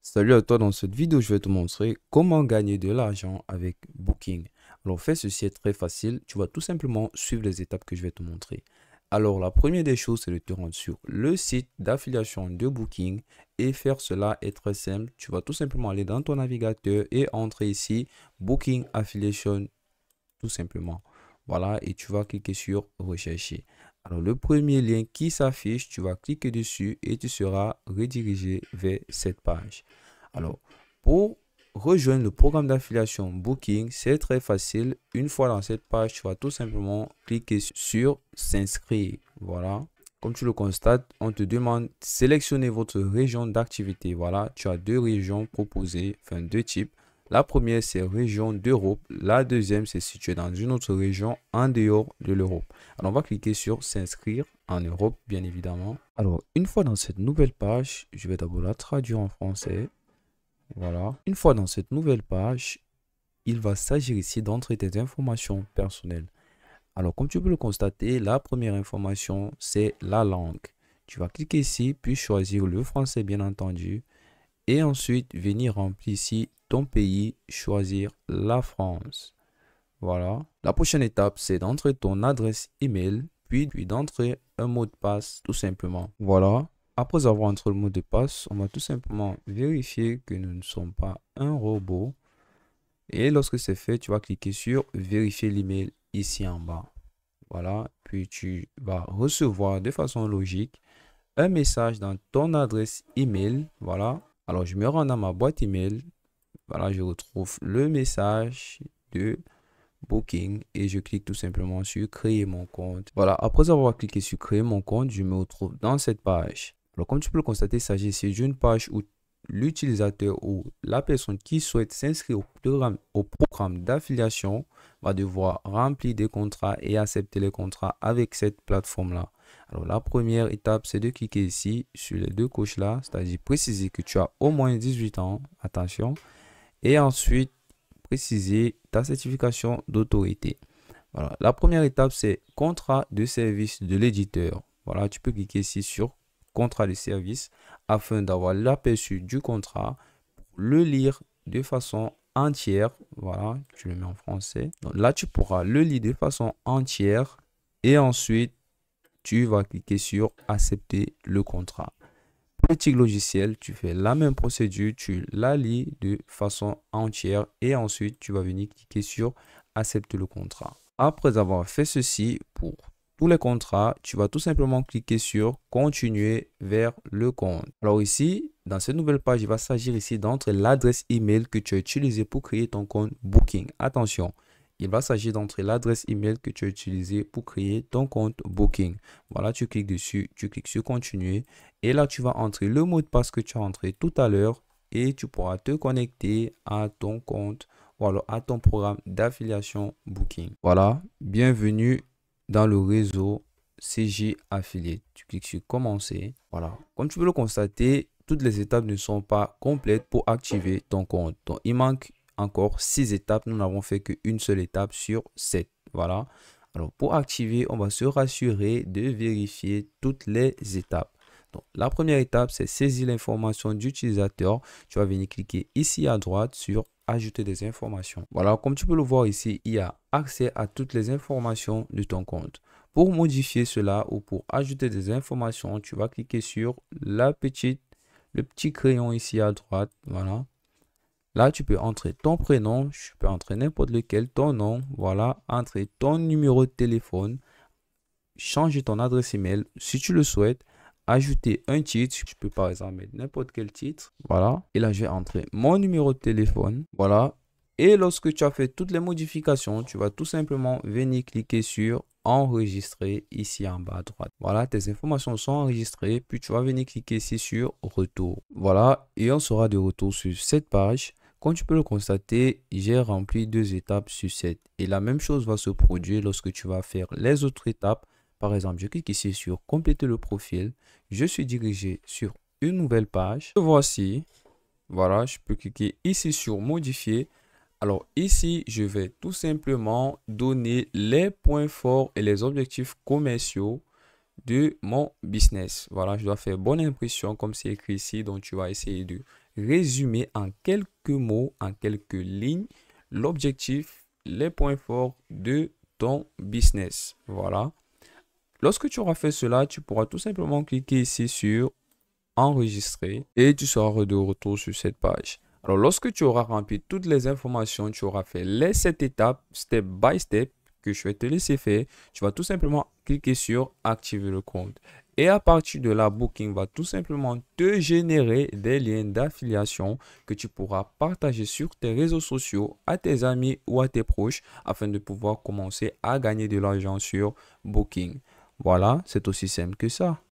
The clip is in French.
Salut à toi, dans cette vidéo, je vais te montrer comment gagner de l'argent avec Booking. Alors, fais ceci est très facile. Tu vas tout simplement suivre les étapes que je vais te montrer. Alors, la première des choses, c'est de te rendre sur le site d'affiliation de Booking et faire cela est très simple. Tu vas tout simplement aller dans ton navigateur et entrer ici Booking Affiliation tout simplement. Voilà, et tu vas cliquer sur rechercher. Alors, le premier lien qui s'affiche, tu vas cliquer dessus et tu seras redirigé vers cette page. Alors, pour rejoindre le programme d'affiliation Booking, c'est très facile. Une fois dans cette page, tu vas tout simplement cliquer sur s'inscrire. Voilà. Comme tu le constates, on te demande de sélectionner votre région d'activité. Voilà, tu as deux régions proposées, enfin deux types. La première, c'est région d'Europe. La deuxième, c'est situé dans une autre région en dehors de l'Europe. Alors, on va cliquer sur s'inscrire en Europe, bien évidemment. Alors, une fois dans cette nouvelle page, je vais d'abord la traduire en français. Voilà. Une fois dans cette nouvelle page, il va s'agir ici d'entrer tes informations personnelles. Alors, comme tu peux le constater, la première information, c'est la langue. Tu vas cliquer ici, puis choisir le français, bien entendu. Et ensuite, venir remplir ici ton pays, choisir la France. Voilà. La prochaine étape, c'est d'entrer ton adresse email, puis d'entrer un mot de passe, tout simplement. Voilà. Après avoir entré le mot de passe, on va tout simplement vérifier que nous ne sommes pas un robot. Et lorsque c'est fait, tu vas cliquer sur vérifier l'email ici en bas. Voilà. Puis tu vas recevoir de façon logique un message dans ton adresse email. Voilà. Alors, je me rends dans ma boîte email. Voilà, je retrouve le message de Booking et je clique tout simplement sur créer mon compte. Voilà, après avoir cliqué sur créer mon compte, je me retrouve dans cette page. Alors, comme tu peux le constater, il s'agit ici d'une page où l'utilisateur ou la personne qui souhaite s'inscrire au programme d'affiliation va devoir remplir des contrats et accepter les contrats avec cette plateforme-là. Alors, la première étape, c'est de cliquer ici sur les deux coches-là, c'est-à-dire préciser que tu as au moins 18 ans, attention, et ensuite préciser ta certification d'autorité. Voilà. La première étape, c'est contrat de service de l'éditeur. Voilà, tu peux cliquer ici sur contrat de service afin d'avoir l'aperçu du contrat, le lire de façon entière. Voilà, tu le mets en français. Donc là, tu pourras le lire de façon entière et ensuite, tu vas cliquer sur accepter le contrat. Petit logiciel, tu fais la même procédure, tu la lis de façon entière et ensuite tu vas venir cliquer sur accepter le contrat. Après avoir fait ceci pour tous les contrats, tu vas tout simplement cliquer sur continuer vers le compte. Alors ici, dans cette nouvelle page, il va s'agir ici d'entrer l'adresse email que tu as utilisée pour créer ton compte Booking. Attention, il va s'agir d'entrer l'adresse email que tu as utilisée pour créer ton compte Booking. Voilà, tu cliques dessus, tu cliques sur continuer. Et là, tu vas entrer le mot de passe que tu as entré tout à l'heure et tu pourras te connecter à ton compte ou alors à ton programme d'affiliation Booking. Voilà, bienvenue dans le réseau CJ Affiliate. Tu cliques sur commencer. Voilà, comme tu peux le constater, toutes les étapes ne sont pas complètes pour activer ton compte. Donc, il manque encore 6 étapes. Nous n'avons fait qu'une seule étape sur 7. Voilà. Alors, pour activer, on va se rassurer de vérifier toutes les étapes. Donc, la première étape, c'est saisir l'information d'utilisateur. Tu vas venir cliquer ici à droite sur ajouter des informations. Voilà, comme tu peux le voir ici, il y a accès à toutes les informations de ton compte. Pour modifier cela ou pour ajouter des informations, tu vas cliquer sur le petit crayon ici à droite. Voilà. Là, tu peux entrer ton prénom, tu peux entrer n'importe lequel, ton nom, voilà, entrer ton numéro de téléphone, changer ton adresse email si tu le souhaites, ajouter un titre, je peux par exemple mettre n'importe quel titre, voilà, et là je vais entrer mon numéro de téléphone, voilà, et lorsque tu as fait toutes les modifications, tu vas tout simplement venir cliquer sur enregistrer ici en bas à droite. Voilà, tes informations sont enregistrées, puis tu vas venir cliquer ici sur retour. Voilà, et on sera de retour sur cette page. Comme tu peux le constater, j'ai rempli 2 étapes sur 7. Et la même chose va se produire lorsque tu vas faire les autres étapes. Par exemple, je clique ici sur compléter le profil. Je suis dirigé sur une nouvelle page. Voici. Voilà, je peux cliquer ici sur modifier. Alors ici, je vais tout simplement donner les points forts et les objectifs commerciaux de mon business. Voilà, je dois faire bonne impression comme c'est écrit ici. Donc, tu vas essayer de résumer en quelques mots, en quelques lignes, l'objectif, les points forts de ton business. Voilà. Lorsque tu auras fait cela, tu pourras tout simplement cliquer ici sur enregistrer et tu seras de retour sur cette page. Alors, lorsque tu auras rempli toutes les informations, tu auras fait les 7 étapes, step by step, que je vais te laisser faire, tu vas tout simplement cliquer sur activer le compte. Et à partir de là, Booking va tout simplement te générer des liens d'affiliation que tu pourras partager sur tes réseaux sociaux à tes amis ou à tes proches afin de pouvoir commencer à gagner de l'argent sur Booking. Voilà, c'est aussi simple que ça.